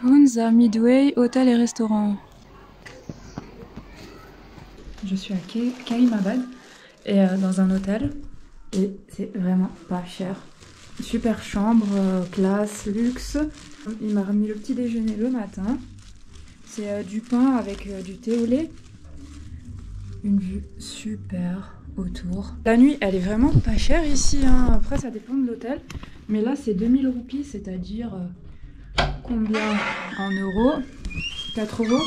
Hunza Midway, hôtel et restaurant. Je suis à Kaimabad et dans un hôtel et c'est vraiment pas cher. Super chambre, classe, luxe. Il m'a remis le petit déjeuner le matin. C'est du pain avec du thé au lait. Une vue super autour. La nuit, elle est vraiment pas chère ici, hein. Après, ça dépend de l'hôtel. Mais là, c'est 2000 roupies, c'est-à-dire combien en euros? 4 euros.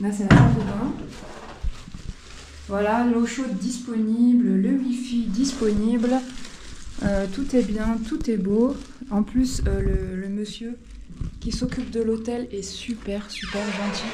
Là, c'est la salle de bain. Voilà, l'eau chaude disponible, le wifi disponible. Tout est bien, tout est beau. En plus, le monsieur qui s'occupe de l'hôtel est super gentil.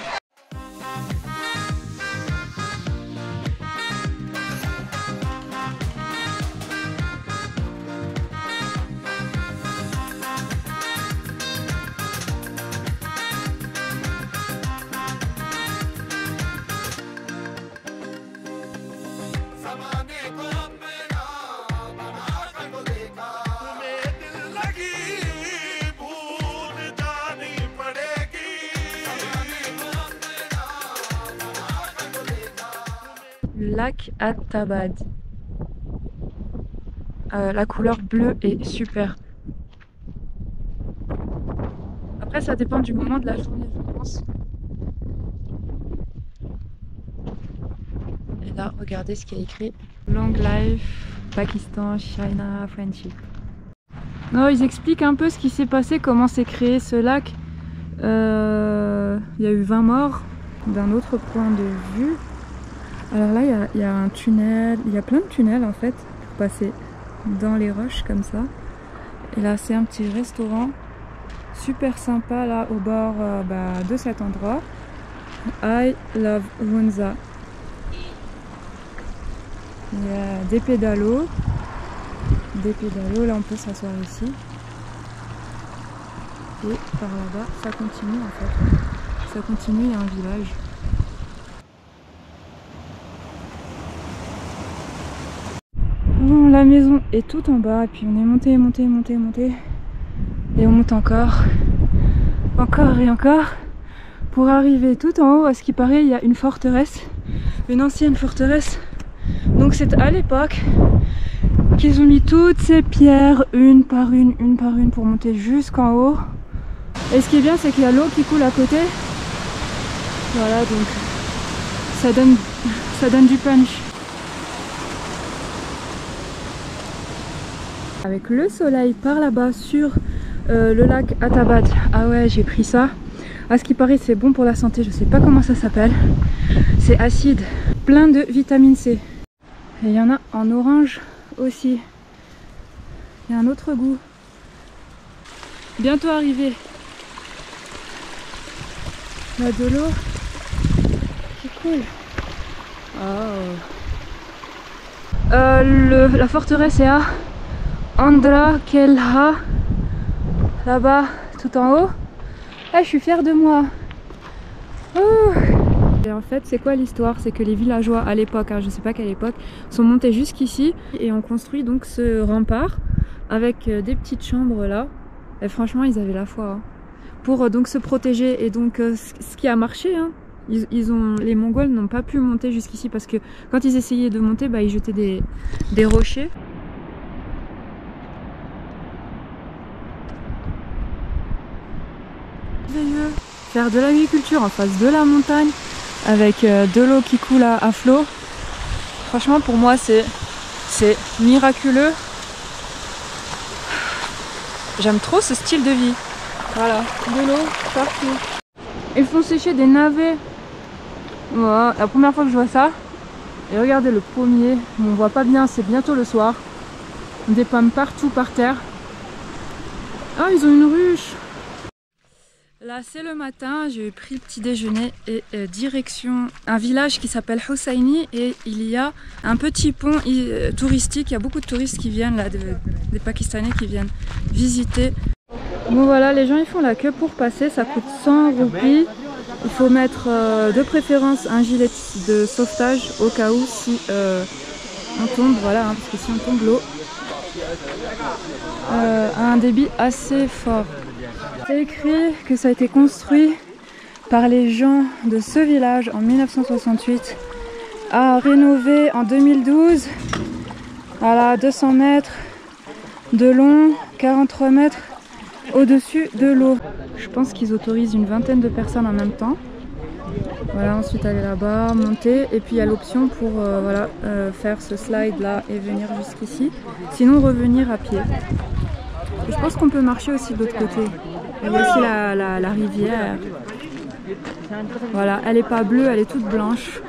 Lac Attabad. La couleur bleue est super. Après, ça dépend du moment de la journée, je pense. Et là, regardez ce qu'il y a écrit. Long life, Pakistan, China, friendship. Non, ils expliquent un peu ce qui s'est passé, comment s'est créé ce lac. Il y a eu 20 morts d'un autre point de vue. Alors là, il y a un tunnel, il y a plein de tunnels en fait, pour passer dans les roches comme ça. Et là, c'est un petit restaurant super sympa là, au bord de cet endroit. I love Hunza. Il y a des pédalos. Là on peut s'asseoir ici. Et par là-bas, ça continue en fait. Ça continue, il y a un village. Bon, la maison est tout en bas, et puis on est monté. Et on monte encore et encore. Pour arriver tout en haut, à ce qui paraît, il y a une forteresse. Une ancienne forteresse. Donc c'est à l'époque qu'ils ont mis toutes ces pierres, une par une, pour monter jusqu'en haut. Et ce qui est bien, c'est qu'il y a l'eau qui coule à côté. Voilà, donc ça donne du punch. Avec le soleil par là-bas sur le lac Attabad. Ah ouais, j'ai pris ça. À ce qui paraît, c'est bon pour la santé. Je sais pas comment ça s'appelle. C'est acide, plein de vitamine C. Et il y en a en orange aussi. Il y a un autre goût. Bientôt arrivé. Là de l'eau. C'est cool. Oh. La forteresse est à Andhra Kelha. Là-bas, tout en haut. Ah, je suis fière de moi. Oh. Et en fait, c'est quoi l'histoire? C'est que les villageois à l'époque, je sais pas quelle époque, sont montés jusqu'ici et ont construit donc ce rempart avec des petites chambres là. Et franchement, ils avaient la foi hein, pour donc se protéger. Et donc, ce qui a marché, hein, les Mongols n'ont pas pu monter jusqu'ici parce que quand ils essayaient de monter, ils jetaient des rochers. Faire de l'agriculture en face de la montagne avec de l'eau qui coule à flot. Franchement, pour moi, c'est miraculeux. J'aime trop ce style de vie. Voilà, de l'eau partout. Ils font sécher des navets. Voilà, la première fois que je vois ça. Et regardez le pommier. On voit pas bien, c'est bientôt le soir. Des pommes partout par terre. Ah, ils ont une ruche. Là c'est le matin, j'ai pris le petit déjeuner et direction un village qui s'appelle Hosseini et il y a un petit pont touristique, il y a beaucoup de touristes qui viennent là, des Pakistanais qui viennent visiter. Bon voilà, les gens ils font la queue pour passer, ça coûte 100 roupies. Il faut mettre de préférence un gilet de sauvetage au cas où si on tombe, voilà, parce que si on tombe l'eau a un débit assez fort. C'est écrit que ça a été construit par les gens de ce village en 1968, a rénové en 2012, à 200 mètres de long, 43 mètres au-dessus de l'eau. Je pense qu'ils autorisent une vingtaine de personnes en même temps. Voilà, ensuite aller là-bas, monter, et puis il y a l'option pour faire ce slide là et venir jusqu'ici, sinon revenir à pied. Et je pense qu'on peut marcher aussi de l'autre côté. Il y a aussi la rivière. Voilà, elle n'est pas bleue, elle est toute blanche.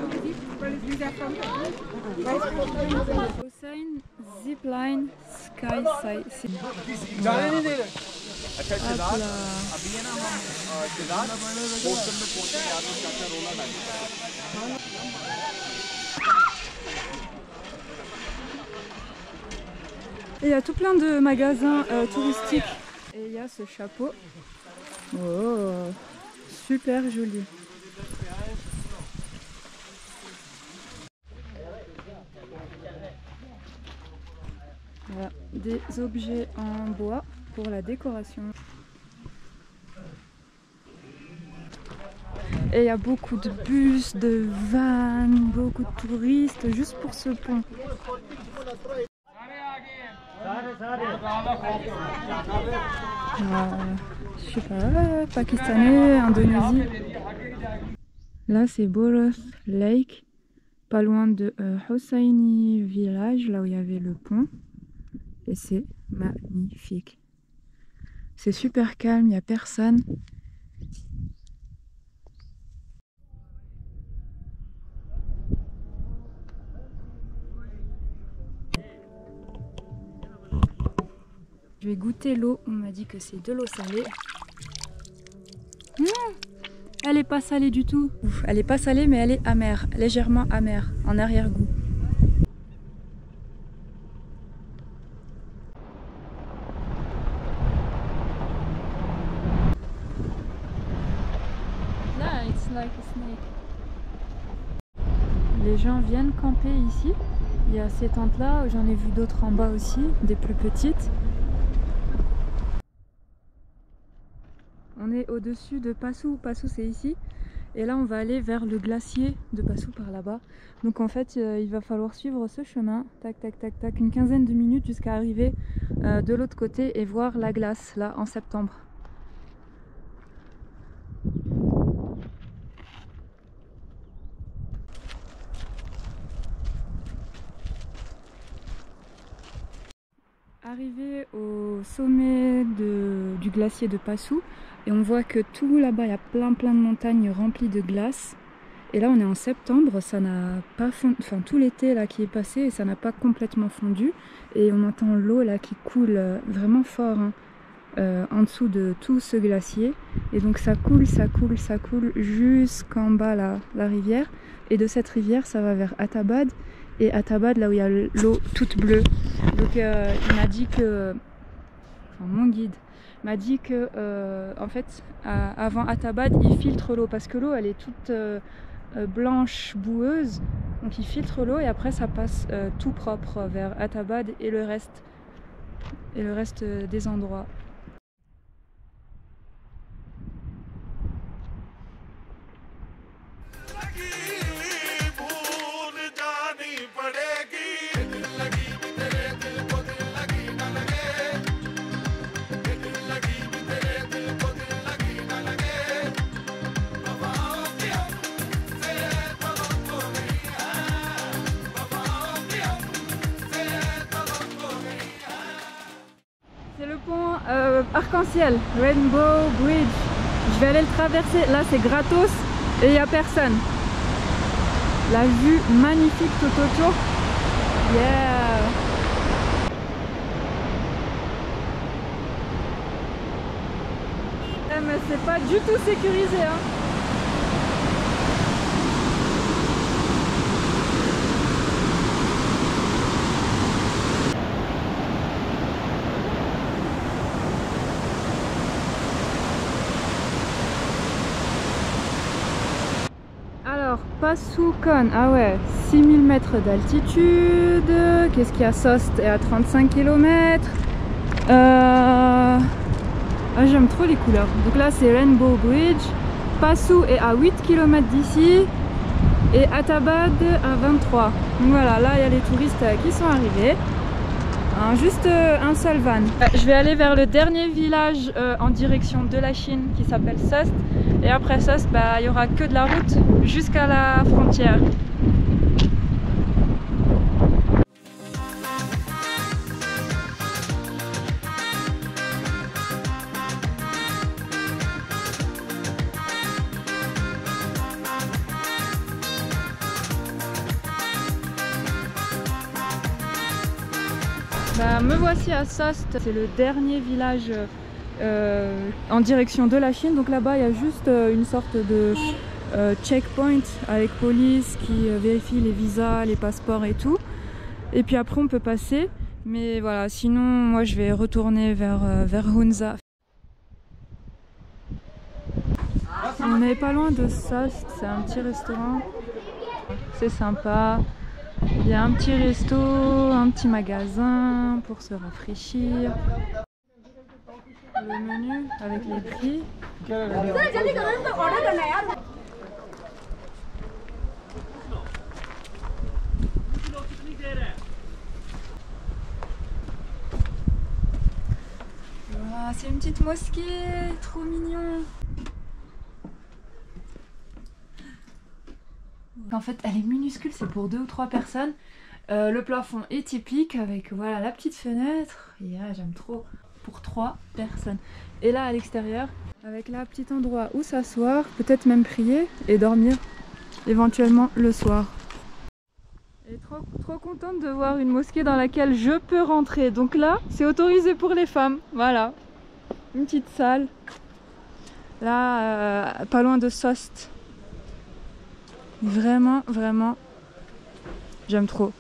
Hossein Zipline Sky Site. Et il y a tout plein de magasins touristiques. Et il y a ce chapeau. Oh, super joli. Voilà, des objets en bois pour la décoration. Et il y a beaucoup de bus, de vannes, beaucoup de touristes juste pour ce pont. Je sais pas, pakistanais, Indonésie. Là c'est Boroth Lake, pas loin de Hosseini Village, là où il y avait le pont. Et c'est magnifique. C'est super calme, il n'y a personne. Je vais goûter l'eau, on m'a dit que c'est de l'eau salée. Elle n'est pas salée du tout. Elle n'est pas salée mais elle est amère, légèrement amère, en arrière-goût. Là, it's like a snake. Les gens viennent camper ici. Il y a ces tentes là, j'en ai vu d'autres en bas aussi, des plus petites. On est au-dessus de Passou. Passou c'est ici. Et là on va aller vers le glacier de Passou par là-bas. Donc en fait il va falloir suivre ce chemin, tac tac tac tac, une quinzaine de minutes jusqu'à arriver de l'autre côté et voir la glace là en septembre. Arrivé au sommet du glacier de Passou et on voit que tout là-bas il y a plein de montagnes remplies de glace. Et là on est en septembre, ça n'a pas fondu, enfin tout l'été là qui est passé et ça n'a pas complètement fondu. Et on entend l'eau là qui coule vraiment fort en dessous de tout ce glacier. Et donc ça coule jusqu'en bas la rivière. Et de cette rivière ça va vers Attabad. Et Attabad là où il y a l'eau toute bleue. Donc il m'a dit que, enfin mon guide m'a dit que en fait avant Attabad il filtre l'eau parce que l'eau elle est toute blanche boueuse, donc il filtre l'eau et après ça passe tout propre vers Attabad et le reste des endroits. C'est le pont arc-en-ciel, Rainbow Bridge. Je vais aller le traverser. Là c'est gratos et il n'y a personne. La vue magnifique tout autour. Yeah! Mais c'est pas du tout sécurisé hein. Passou Kon, ah ouais, 6000 mètres d'altitude. Qu'est-ce qu'il y a? Sost est à 35 km. Ah, j'aime trop les couleurs. Donc là c'est Rainbow Bridge. Passau est à 8 km d'ici et Atabad à 23. Donc voilà, là il y a les touristes qui sont arrivés. Hein, juste un seul van. Je vais aller vers le dernier village en direction de la Chine qui s'appelle Soest. Et après Soest, il y aura que de la route jusqu'à la frontière. Me voici à Soest, c'est le dernier village en direction de la Chine. Donc là-bas il y a juste une sorte de checkpoint avec police qui vérifie les visas, les passeports et tout. Et puis après on peut passer. Mais voilà, sinon moi je vais retourner vers Hunza. On n'est pas loin de Soest, c'est un petit restaurant. C'est sympa. Il y a un petit resto, un petit magasin pour se rafraîchir. Le menu avec les prix. Voilà, c'est une petite mosquée, trop mignon. En fait, elle est minuscule, c'est pour 2 ou 3 personnes. Le plafond est typique avec voilà la petite fenêtre. Et là, j'aime trop. Pour 3 personnes. Et là, à l'extérieur, avec là, petit endroit où s'asseoir, peut-être même prier et dormir éventuellement le soir. Et trop contente de voir une mosquée dans laquelle je peux rentrer. Donc là, c'est autorisé pour les femmes. Voilà, une petite salle. Là, pas loin de Soest. Vraiment, vraiment, j'aime trop.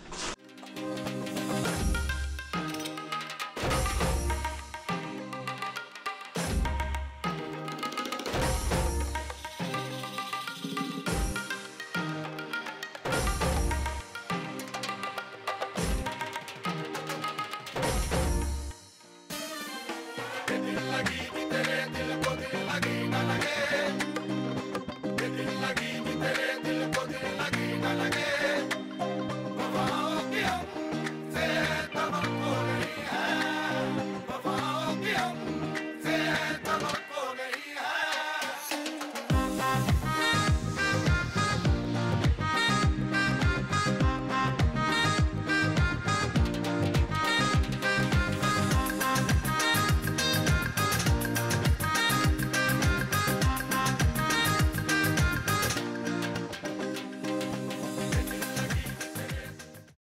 Like